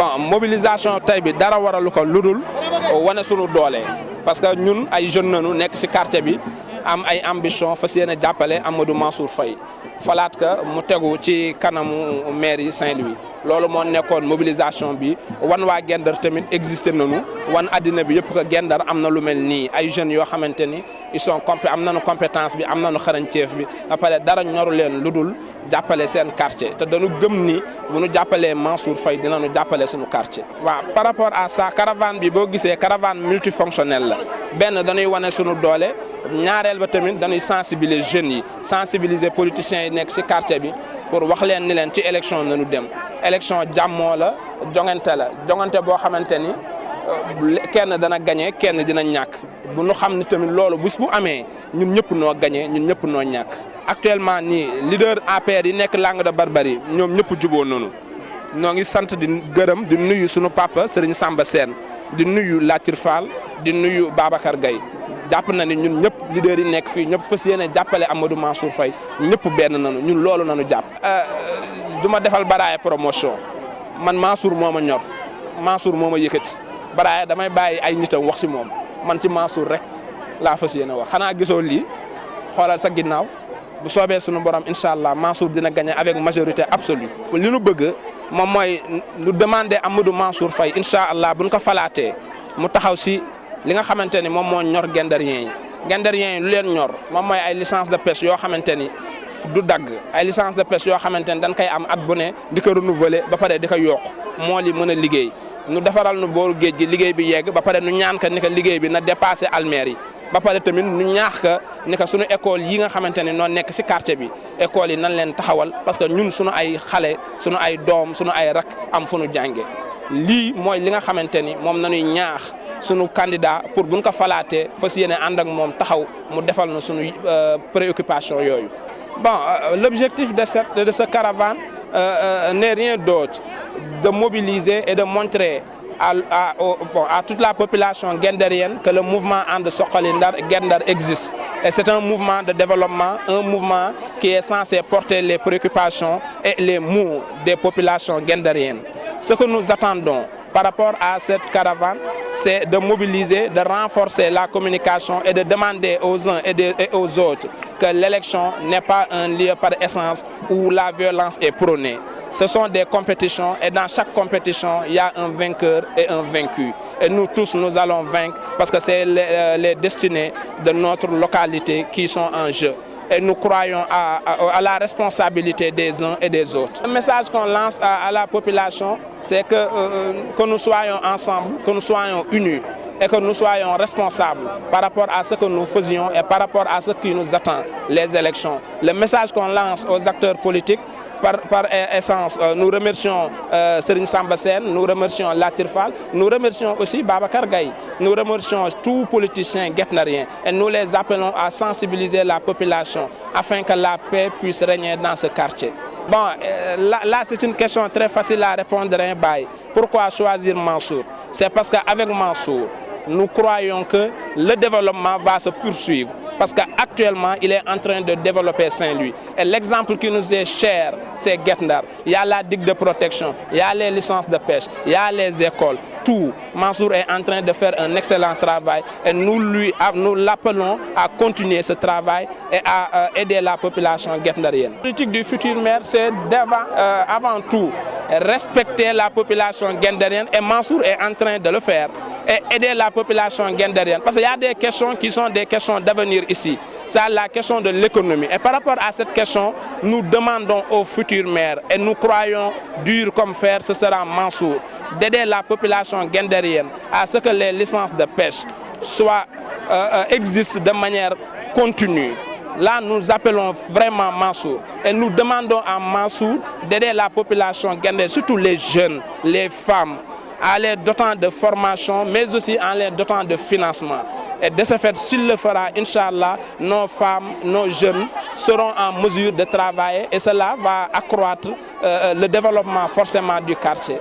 bon mobilisation tey bi dara waralu ko ludul wane sunu doole parce que ñun ay jeunes nañu nekk ci quartier bi am ay ambition fas yéene jàppale Amadou Mansour Faye falaat ka mu tegu ci kanamu mairie Saint-Louis loolu moo nekkoon mobilisation bi wan waa Gendar tamit existé nañu wan addina bi yëpp ko Gendar am na lu mel nii ay jeunes yoo xamante ni ils sont am nañu compétence bi am nañu xarañteef bi ba pare dara ñoru leen lu dul jàppale seen quartier te dañu gëm ni bu ñu jàppalee Mansour Faye dinañu jàppale suñu quartier. waaw par rapport à ça caravane bi boo gisee caravane multifonctionnelle la benn dañuy wane suñu doole ñaareel ba tamit dañuy sensibiliser jeunes yi sensibiliser politiciens yi nekk ci quartier bi pour wax leen ni leen ci élection nañu dem élection jàmmoo la jongante boo xamante ni kenn dana gagné kenn dina ñàkk bu ñu xam ni tamit loolu bis bu amee ñun ñëpp noo gagné ñun ñëpp noo ñàkk. actuellement nii leader APR yi nekk Langue de Barbarie ñoom ñëpp juboo noonu ñoo ngi sant di gërëm di nuyu sunu papa Serigne Samba Sène di nuyu Latir Fall di nuyu Babacar Gaye jàpp na ni ñun ñëpp leader yi nekk fii ñëpp fas yéene jàppale Amadou Mansour Faye ñëpp benn nañu ñun loolu nañu jàpp. du ma defal Baraye promotion man Mansour moo ma ñor Mansour moo ma yëkkati Baraye damay bàyyi ay nitam wax ci moom man ci Mansour rek laa fas yéene wax xanaa gisoo lii xoolal sa ginnaaw. bu soobee sunu borom incha allah Mansour dina gagner avec majorité absolue. li nu bëgg moom mooy lu demander Amadou Mansour Faye incha allah buñ ko falaatee mu taxaw si li nga xamante ni moom moo ñor Gendarien yi. Gendarien yi lu leen ñor moom mooy ay licence de pêche yoo xamante ni du dagg ay licence de pêche yoo xamante ni dañ koy am at bu ne di ko renouveler ba pare di ko yokk moo li mën a liggéey nu defaral nu booru géej gi liggéey bi yegg ba pare nu ñaan ka ni ko liggéey bi na dépassé almer yi. ba pare tamit ñu ñaax ka ni que suñu école yi nga xamante ne noo nekk ci quartier bi école yi nan leen taxawal parce que ñun suñu ay xale suñu ay doom suñu ay rak am fu nu jànge lii mooy li nga xamante ni moom nañuy ñaax suñu candidat pour buñ ko falaatee fas yéene ànd ak moom taxaw mu defal na suñu préoccupation yooyu. Bon, l'objectif de ce caravane n'est rien d'autre de mobiliser et de montrer à toute la population guendarienne que le mouvement And Suxali Ndar Gendar existe. Et c'est un mouvement de développement, un mouvement qui est censé porter les préoccupations et les maux des populations guendariennes. Ce que nous attendons par rapport à cette caravane, c'est de mobiliser, de renforcer la communication et de demander aux uns et aux autres que l'élection n'est pas un lieu par essence où la violence est prônée. Ce sont des compétitions et dans chaque compétition, il y a un vainqueur et un vaincu. Et nous tous, nous allons vaincre parce que c'est les destinées de notre localité qui sont en jeu. Et nous croyons à la responsabilité des uns et des autres. Le message qu'on lance à la population, c'est que nous soyons ensemble, que nous soyons unis et que nous soyons responsables par rapport à ce que nous faisions et par rapport à ce qui nous attend, les élections. Le message qu'on lance aux acteurs politiques, par essence, nous remercions Serigne Samba Sène, nous remercions Latir Fall, nous remercions aussi Babacar Gaye, nous remercions tous politiciens guetnariens et nous les appelons à sensibiliser la population afin que la paix puisse régner dans ce quartier. Bon, là c'est une question très facile à répondre. Pourquoi choisir Mansour? C'est parce qu'avec Mansour, nous croyons que le développement va se poursuivre. Parce qu'actuellement, il est en train de développer Saint-Louis. Et l'exemple qui nous est cher, c'est Guet-Ndar. Il y a la digue de protection, il y a les licences de pêche, il y a les écoles, tout. Mansour est en train de faire un excellent travail et nous l'appelons à continuer ce travail et à aider la population guet-ndarienne. La politique du futur maire, c'est avant tout respecter la population guet-ndarienne et Mansour est en train de le faire. Et aider la population guet-ndarienne. Parce qu'il y a des questions qui sont des questions d'avenir ici. C'est la question de l'économie. Et par rapport à cette question, nous demandons au futur maire, et nous croyons dur comme fer, ce sera Mansour, d'aider la population guet-ndarienne à ce que les licences de pêche existent de manière continue. Là, nous appelons vraiment Mansour et nous demandons à Mansour d'aider la population guet-ndarienne, surtout les jeunes, les femmes, en les dotant de formation, mais aussi en les dotant de financement. Et de ce fait, s'il le fera, Inch'Allah, nos femmes, nos jeunes seront en mesure de travailler et cela va accroître le développement forcément du quartier.